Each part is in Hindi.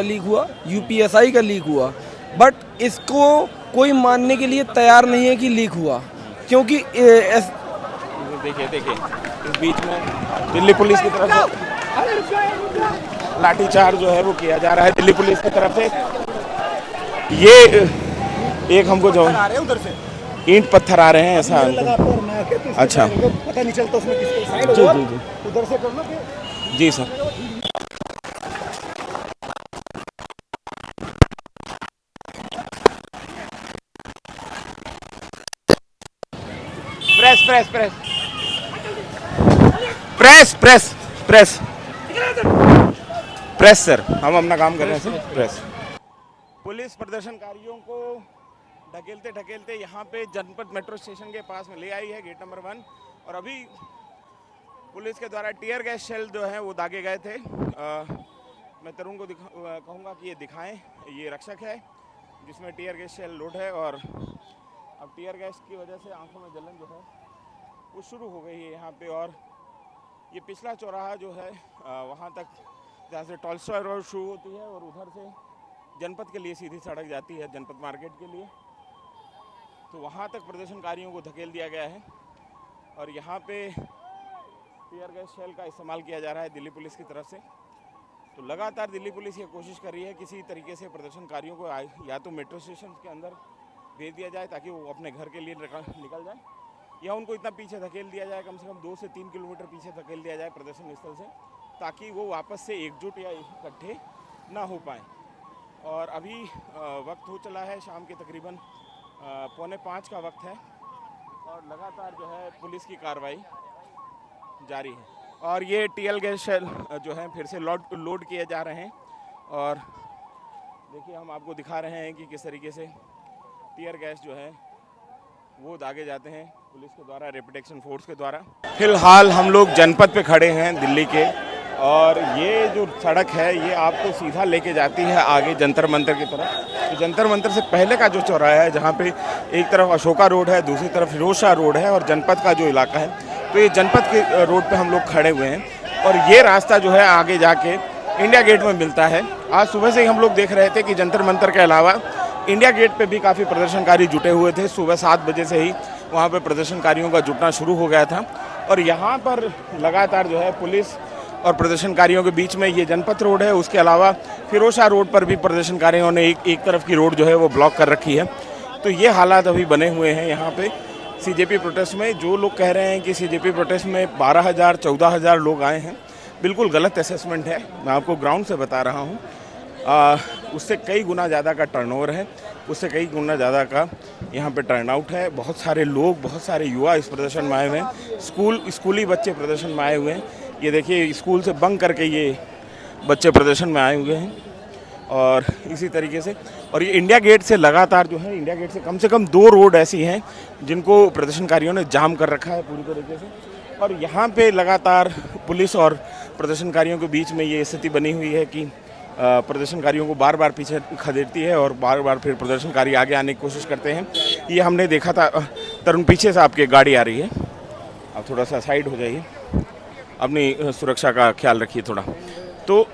लीक हुआ, यूपीएसआई का लीक हुआ, बट इसको कोई मानने के लिए तैयार नहीं है कि लीक हुआ, क्योंकि देखिए देखिए इस बीच में दिल्ली पुलिस की तरफ से लाठीचार्ज जो है वो किया जा रहा है दिल्ली पुलिस की तरफ से। ये एक हमको जो उधर से ईंट पत्थर आ रहे हैं ऐसा लगा पर मैं आके तो अच्छा पता नहीं चलता उसमें किसके साइड जी हुआ, जी जी उधर से करना फिर जी sir. Press press press press press press press sir, हम अपना काम कर रहे हैं सर। प्रेस पुलिस प्रदर्शनकारियों को ढकेलते ढकेलते यहाँ पे जनपद मेट्रो स्टेशन के पास में ले आई है, गेट नंबर 1। और अभी पुलिस के द्वारा टीयर गैस शेल जो है वो दागे गए थे। मैं तरुण को कहूँगा कि ये दिखाएं, ये रक्षक है जिसमें टीयर गैस शेल लोड है। और अब टीयर गैस की वजह से आंखों में जलन जो है वो शुरू हो गई है यहाँ पे। और ये पिछला चौराहा जो है वहाँ तक जहाँ से टॉलस्टॉय रोड शुरू होती है और उधर से जनपद के लिए सीधी सड़क जाती है, जनपद मार्केट के लिए, तो वहाँ तक प्रदर्शनकारियों को धकेल दिया गया है। और यहाँ पे टीयर गैस शेल का इस्तेमाल किया जा रहा है दिल्ली पुलिस की तरफ से। तो लगातार दिल्ली पुलिस ये कोशिश कर रही है किसी तरीके से प्रदर्शनकारियों को या तो मेट्रो स्टेशन के अंदर भेज दिया जाए ताकि वो अपने घर के लिए निकल जाए, या उनको इतना पीछे धकेल दिया जाए, कम से कम 2 से 3 किलोमीटर पीछे धकेल दिया जाए प्रदर्शन स्थल से, ताकि वो वापस से एकजुट या इकट्ठे ना हो पाएँ। और अभी वक्त हो चला है शाम के तकरीबन 4:45 का वक्त है और लगातार जो है पुलिस की कार्रवाई जारी है। और ये टीयर गैस शेल जो है फिर से लोड किए जा रहे हैं। और देखिए हम आपको दिखा रहे हैं कि किस तरीके से टीयर गैस जो है वो दागे जाते हैं पुलिस के द्वारा, रैपिड एक्शन फोर्स के द्वारा। फिलहाल हम लोग जनपद पे खड़े हैं दिल्ली के, और ये जो सड़क है ये आपको सीधा लेके जाती है आगे जंतर मंतर की तरफ। तो जंतर मंतर से पहले का जो चौराहा है जहाँ पे एक तरफ अशोका रोड है, दूसरी तरफ फिरोज शाह रोड है, और जनपद का जो इलाका है, तो ये जनपद के रोड पे हम लोग खड़े हुए हैं। और ये रास्ता जो है आगे जाके इंडिया गेट में मिलता है। आज सुबह से ही हम लोग देख रहे थे कि जंतर मंतर के अलावा इंडिया गेट पे भी काफ़ी प्रदर्शनकारी जुटे हुए थे। सुबह 7 बजे से ही वहाँ पे प्रदर्शनकारियों का जुटना शुरू हो गया था। और यहाँ पर लगातार जो है पुलिस और प्रदर्शनकारियों के बीच में ये जनपद रोड है, उसके अलावा फिरोज शाह रोड पर भी प्रदर्शनकारियों ने एक तरफ की रोड जो है वो ब्लॉक कर रखी है। तो ये हालात अभी बने हुए हैं यहाँ पे सीजेपी प्रोटेस्ट में। जो लोग कह रहे हैं कि सीजेपी प्रोटेस्ट में 12,000 14,000 लोग आए हैं, बिल्कुल गलत असेसमेंट है। मैं आपको ग्राउंड से बता रहा हूँ, उससे कई गुना ज़्यादा का टर्नओवर है, उससे कई गुना ज़्यादा का यहाँ पे टर्नआउट है। बहुत सारे लोग, बहुत सारे युवा इस प्रदर्शन में आए हुए हैं। स्कूली बच्चे प्रदर्शन में आए हुए हैं। ये देखिए स्कूल से बंक करके ये बच्चे प्रदर्शन में आए हुए हैं। और इसी तरीके से, और ये इंडिया गेट से लगातार जो है, इंडिया गेट से कम 2 रोड ऐसी हैं जिनको प्रदर्शनकारियों ने जाम कर रखा है पूरी तरीके से। और यहाँ पे लगातार पुलिस और प्रदर्शनकारियों के बीच में ये स्थिति बनी हुई है कि प्रदर्शनकारियों को बार बार पीछे खदेड़ती है और बार बार फिर प्रदर्शनकारी आगे आने की कोशिश करते हैं। ये हमने देखा था। तरुण, पीछे से आपकी गाड़ी आ रही है, आप थोड़ा सा साइड हो जाइए, अपनी सुरक्षा का ख्याल रखिए थोड़ा। तो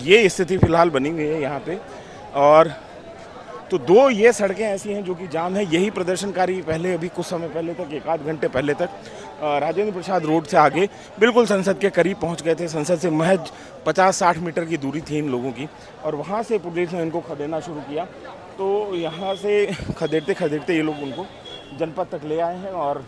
ये स्थिति फ़िलहाल बनी हुई है यहाँ पे। और तो 2 ये सड़कें ऐसी हैं जो कि जाम है। यही प्रदर्शनकारी पहले, अभी कुछ समय पहले तक, 1 आध घंटे पहले तक राजेंद्र प्रसाद रोड से आगे बिल्कुल संसद के करीब पहुंच गए थे। संसद से महज 50-60 मीटर की दूरी थी इन लोगों की, और वहां से पुलिस ने इनको खदेड़ना शुरू किया। तो यहाँ से खदेड़ते खदेड़ते ये लोग उनको जनपद तक ले आए हैं। और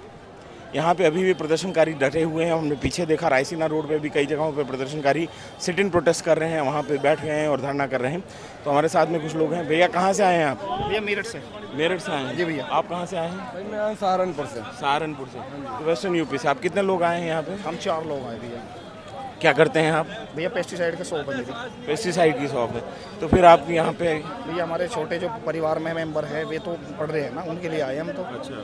यहाँ पे अभी भी प्रदर्शनकारी डटे हुए हैं। हमने पीछे देखा रायसीना रोड पे भी कई जगहों पे प्रदर्शनकारी सिट इन प्रोटेस्ट कर रहे हैं, वहाँ पे बैठ गए हैं और धरना कर रहे हैं। तो हमारे साथ में कुछ लोग हैं। भैया कहाँ से आए हैं आप? भैया मेरठ से। मेरठ से आए हैं? जी भैया। आप कहाँ से आए हैं? मैं सहारनपुर से। सहारनपुर से, तो वेस्टर्न यूपी से। आप कितने लोग आए हैं यहाँ पे? हम 4 लोग आए भैया। क्या करते हैं आप? भैया पेस्टिसाइड का शॉप है मेरी। पेस्टिसाइड की शॉप है। तो फिर आप यहाँ पे? भैया हमारे छोटे जो परिवार में मेंबर है वे तो पढ़ रहे हैं ना, उनके लिए आए हम तो। अच्छा,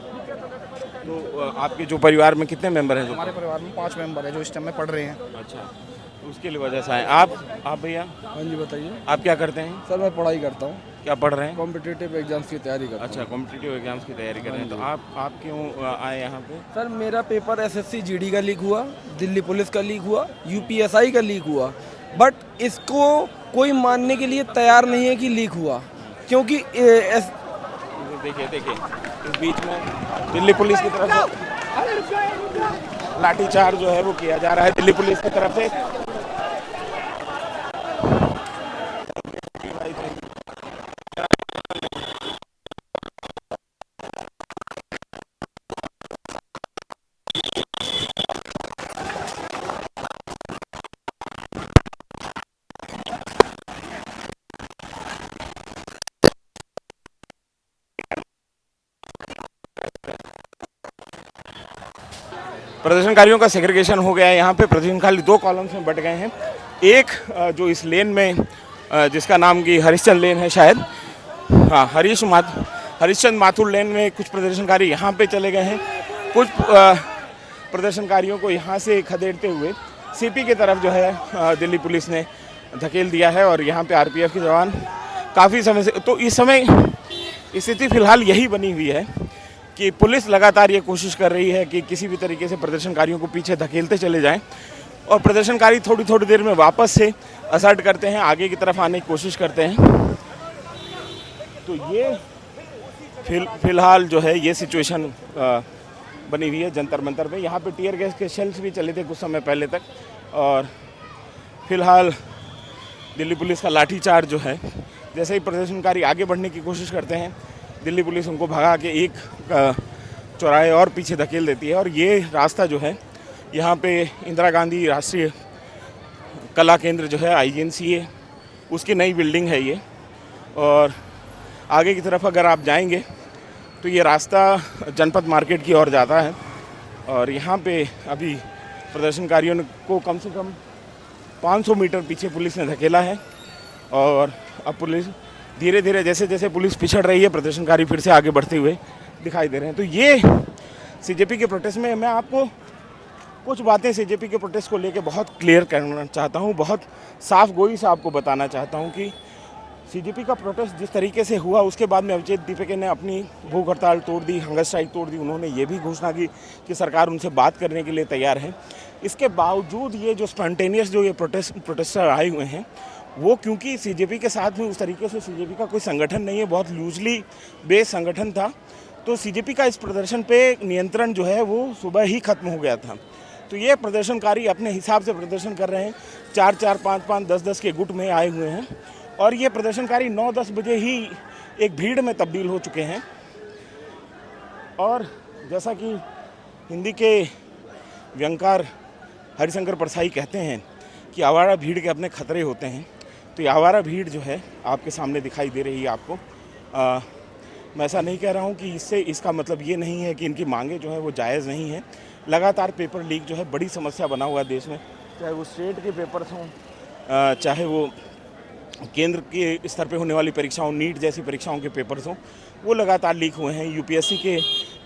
तो आपके जो परिवार में कितने मेंबर हैं? हमारे परिवार में 5 मेंबर है जो इस टाइम में पढ़ रहे हैं। अच्छा, उसके लिए वजह से आए आप भैया? हाँ जी बताइए। आप क्या करते हैं? सर मैं पढ़ाई करता हूँ। क्या पढ़ रहे हैं? कॉम्पिटिटिव एग्जाम्स की तैयारी करता हूँ। अच्छा, कॉम्पिटिटिव एग्जाम्स की तैयारी कर रहे हैं। तो आप क्यों आए यहाँ पे? सर मेरा पेपर एसएससी जीडी का लीक हुआ, दिल्ली पुलिस का लीक हुआ, यूपीएसआई का लीक हुआ, बट इसको कोई मानने के लिए तैयार नहीं है कि लीक हुआ, क्योंकि देखिए इस बीच में दिल्ली पुलिस की तरफ से लाठीचार्ज जो है वो किया जा रहा है दिल्ली पुलिस की तरफ से। प्रदर्शनकारियों का सेग्रीगेशन हो गया है। यहाँ पे प्रदर्शनकारी दो कॉलम्स में बट गए हैं। एक जो इस लेन में जिसका नाम की हरिश्चंद्र लेन है शायद, हाँ हरिश्चंद्र माथुर लेन में कुछ प्रदर्शनकारी यहाँ पे चले गए हैं। कुछ प्रदर्शनकारियों को यहाँ से खदेड़ते हुए सीपी की तरफ जो है दिल्ली पुलिस ने धकेल दिया है और यहाँ पे आरपीएफ के जवान काफ़ी समय से, तो इस समय स्थिति फिलहाल यही बनी हुई है कि पुलिस लगातार ये कोशिश कर रही है कि किसी भी तरीके से प्रदर्शनकारियों को पीछे धकेलते चले जाएं और प्रदर्शनकारी थोड़ी थोड़ी देर में वापस से असर्ट करते हैं, आगे की तरफ आने की कोशिश करते हैं। तो ये फिलहाल जो है ये सिचुएशन बनी हुई है जंतर मंतर पे। यहाँ पे टीयर गैस के शेल्स भी चले थे कुछ समय पहले तक और फिलहाल दिल्ली पुलिस का लाठीचार्ज जो है, जैसे ही प्रदर्शनकारी आगे बढ़ने की कोशिश करते हैं दिल्ली पुलिस उनको भगा के एक चौराहे और पीछे धकेल देती है। और ये रास्ता जो है यहाँ पे इंदिरा गांधी राष्ट्रीय कला केंद्र जो है IGNCA उसकी नई बिल्डिंग है ये, और आगे की तरफ अगर आप जाएंगे तो ये रास्ता जनपद मार्केट की ओर जाता है। और यहाँ पे अभी प्रदर्शनकारियों को कम से कम 500 मीटर पीछे पुलिस ने धकेला है और अब पुलिस धीरे धीरे जैसे जैसे पुलिस पिछड़ रही है प्रदर्शनकारी फिर से आगे बढ़ते हुए दिखाई दे रहे हैं। तो ये CJP के प्रोटेस्ट में मैं आपको कुछ बातें CJP के प्रोटेस्ट को लेकर बहुत क्लियर करना चाहता हूँ, बहुत साफ गोई से आपको बताना चाहता हूँ कि CJP का प्रोटेस्ट जिस तरीके से हुआ उसके बाद में अभिजीत दीपके ने अपनी भूख हड़ताल तोड़ दी, हंगर स्ट्राइक तोड़ दी। उन्होंने ये भी घोषणा की कि सरकार उनसे बात करने के लिए तैयार है। इसके बावजूद ये जो स्पॉन्टेनियस जो ये प्रोटेस्टर आए हुए हैं वो क्योंकि CJP के साथ में उस तरीके से CJP का कोई संगठन नहीं है, बहुत लूजली बेस्ड संगठन था, तो CJP का इस प्रदर्शन पे नियंत्रण जो है वो सुबह ही खत्म हो गया था। तो ये प्रदर्शनकारी अपने हिसाब से प्रदर्शन कर रहे हैं, 4-4, 5-5, 10-10 के गुट में आए हुए हैं और ये प्रदर्शनकारी 9-10 बजे ही एक भीड़ में तब्दील हो चुके हैं। और जैसा कि हिंदी के व्यंगकार हरिशंकर परसाई कहते हैं कि आवारा भीड़ के अपने खतरे होते हैं, तो ये आवारा भीड़ जो है आपके सामने दिखाई दे रही है आपको। मैं ऐसा नहीं कह रहा हूँ कि इससे इसका मतलब ये नहीं है कि इनकी मांगे जो है वो जायज़ नहीं है। लगातार पेपर लीक जो है बड़ी समस्या बना हुआ है देश में, चाहे वो स्टेट के पेपर्स हों, चाहे वो केंद्र के स्तर पे होने वाली परीक्षाओं, नीट जैसी परीक्षाओं के पेपर्स हों, वो लगातार लीक हुए हैं। UPSC के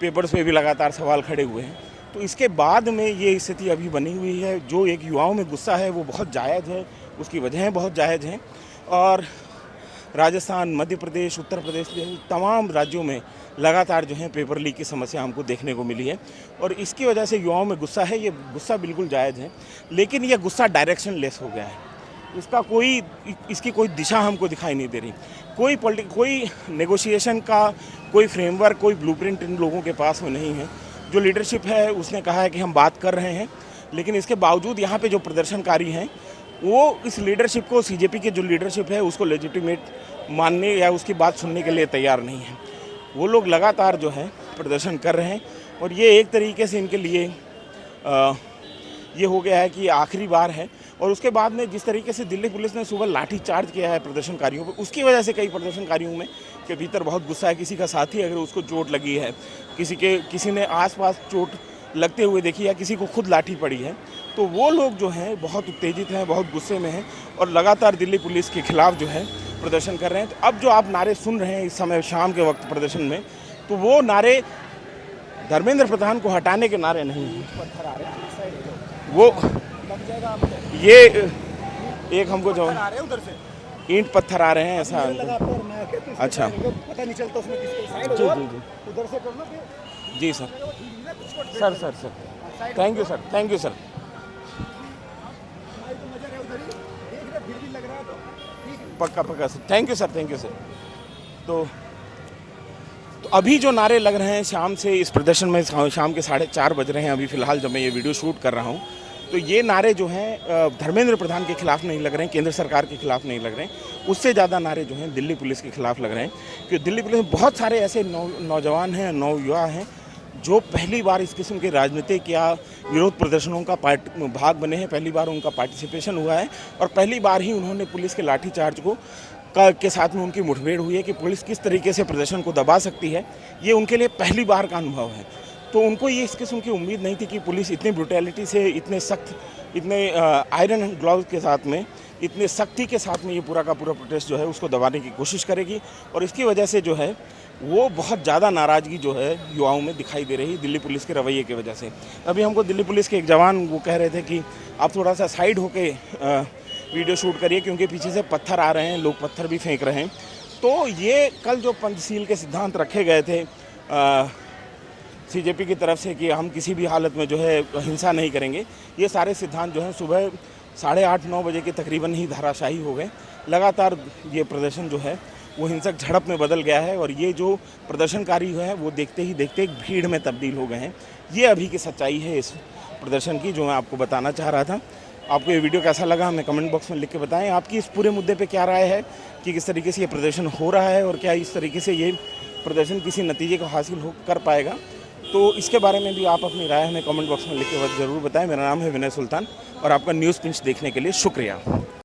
पेपर्स पे भी लगातार सवाल खड़े हुए हैं। तो इसके बाद में ये स्थिति अभी बनी हुई है। जो एक युवाओं में गुस्सा है वो बहुत जायज़ है, उसकी वजहें बहुत जायज़ हैं। और राजस्थान, मध्य प्रदेश, उत्तर प्रदेश तमाम राज्यों में लगातार जो है पेपर लीक की समस्या हमको देखने को मिली है और इसकी वजह से युवाओं में गुस्सा है। ये गुस्सा बिल्कुल जायज़ है, लेकिन ये गुस्सा डायरेक्शन लेस हो गया है। इसकी कोई दिशा हमको दिखाई नहीं दे रही। कोई नेगोशिएशन का कोई फ्रेमवर्क, कोई ब्लूप्रिंट इन लोगों के पास में नहीं है। जो लीडरशिप है उसने कहा है कि हम बात कर रहे हैं, लेकिन इसके बावजूद यहाँ पे जो प्रदर्शनकारी हैं वो इस लीडरशिप को, CJP की जो लीडरशिप है उसको लेजिटिमेट मानने या उसकी बात सुनने के लिए तैयार नहीं है। वो लोग लगातार जो है प्रदर्शन कर रहे हैं और ये एक तरीके से इनके लिए ये हो गया है कि आखिरी बार है। और उसके बाद में जिस तरीके से दिल्ली पुलिस ने सुबह लाठी चार्ज किया है प्रदर्शनकारियों पर, उसकी वजह से कई प्रदर्शनकारियों में के भीतर बहुत गुस्सा है। किसी का साथी अगर उसको चोट लगी है, किसी ने आसपास चोट लगते हुए देखी या किसी को खुद लाठी पड़ी है, तो वो लोग जो हैं बहुत उत्तेजित हैं, बहुत गुस्से में हैं और लगातार दिल्ली पुलिस के खिलाफ जो है प्रदर्शन कर रहे हैं। तो अब जो आप नारे सुन रहे हैं इस समय शाम के वक्त प्रदर्शन में, तो वो नारे धर्मेंद्र प्रधान को हटाने के नारे नहीं हैं। वो ये एक हमको जो ईंट पत्थर आ रहे हैं ऐसा। अच्छा, पता नहीं चलता उसमें किसको जी जी जी उधर से करना जी सर। Thank you sir. पक्का पक्का sir, thank you sir, thank you sir. तो अभी जो नारे लग रहे हैं शाम से इस प्रदर्शन में, शाम के 4:30 बज रहे हैं अभी फ़िलहाल जब मैं ये वीडियो शूट कर रहा हूँ, तो ये नारे जो हैं धर्मेंद्र प्रधान के खिलाफ नहीं लग रहे हैं, केंद्र सरकार के खिलाफ नहीं लग रहे हैं, उससे ज़्यादा नारे जो हैं दिल्ली पुलिस के खिलाफ लग रहे हैं। क्योंकि दिल्ली पुलिस में बहुत सारे ऐसे नौजवान हैं, नौयुवा हैं जो पहली बार इस किस्म के राजनीतिक या विरोध प्रदर्शनों का भाग बने हैं, पहली बार उनका पार्टिसिपेशन हुआ है और पहली बार ही उन्होंने पुलिस के लाठीचार्ज के साथ में उनकी मुठभेड़ हुई है कि पुलिस किस तरीके से प्रदर्शन को दबा सकती है, ये उनके लिए पहली बार का अनुभव है। तो उनको ये इस किस्म की उम्मीद नहीं थी कि पुलिस इतनी ब्रुटैलिटी से, इतने सख्त, इतने आयरन ग्लव्स के साथ में, इतने सख्ती के साथ में ये पूरा का पूरा प्रोटेस्ट जो है उसको दबाने की कोशिश करेगी। और इसकी वजह से जो है वो बहुत ज़्यादा नाराज़गी जो है युवाओं में दिखाई दे रही है दिल्ली पुलिस के रवैये की वजह से। अभी हमको दिल्ली पुलिस के एक जवान वो कह रहे थे कि आप थोड़ा सा साइड होके वीडियो शूट करिए क्योंकि पीछे से पत्थर आ रहे हैं, लोग पत्थर भी फेंक रहे हैं। तो ये कल जो पंचशील के सिद्धांत रखे गए थे CJP की तरफ से कि हम किसी भी हालत में जो है हिंसा नहीं करेंगे, ये सारे सिद्धांत जो हैं सुबह 8:30-9 बजे के तकरीबन ही धराशायी हो गए। लगातार ये प्रदर्शन जो है वो हिंसक झड़प में बदल गया है और ये जो प्रदर्शनकारी है वो देखते ही देखते एक भीड़ में तब्दील हो गए हैं। ये अभी की सच्चाई है इस प्रदर्शन की जो मैं आपको बताना चाह रहा था। आपको ये वीडियो कैसा लगा हमें कमेंट बॉक्स में लिख के बताएं। आपकी इस पूरे मुद्दे पे क्या राय है कि किस तरीके से ये प्रदर्शन हो रहा है और क्या इस तरीके से ये प्रदर्शन किसी नतीजे को हासिल कर पाएगा। तो इसके बारे में भी आप अपनी राय हमें कमेंट बॉक्स में लिख के ज़रूर बताएं। मेरा नाम है विनय सुल्तान और आपका न्यूज़ पिंच देखने के लिए शुक्रिया।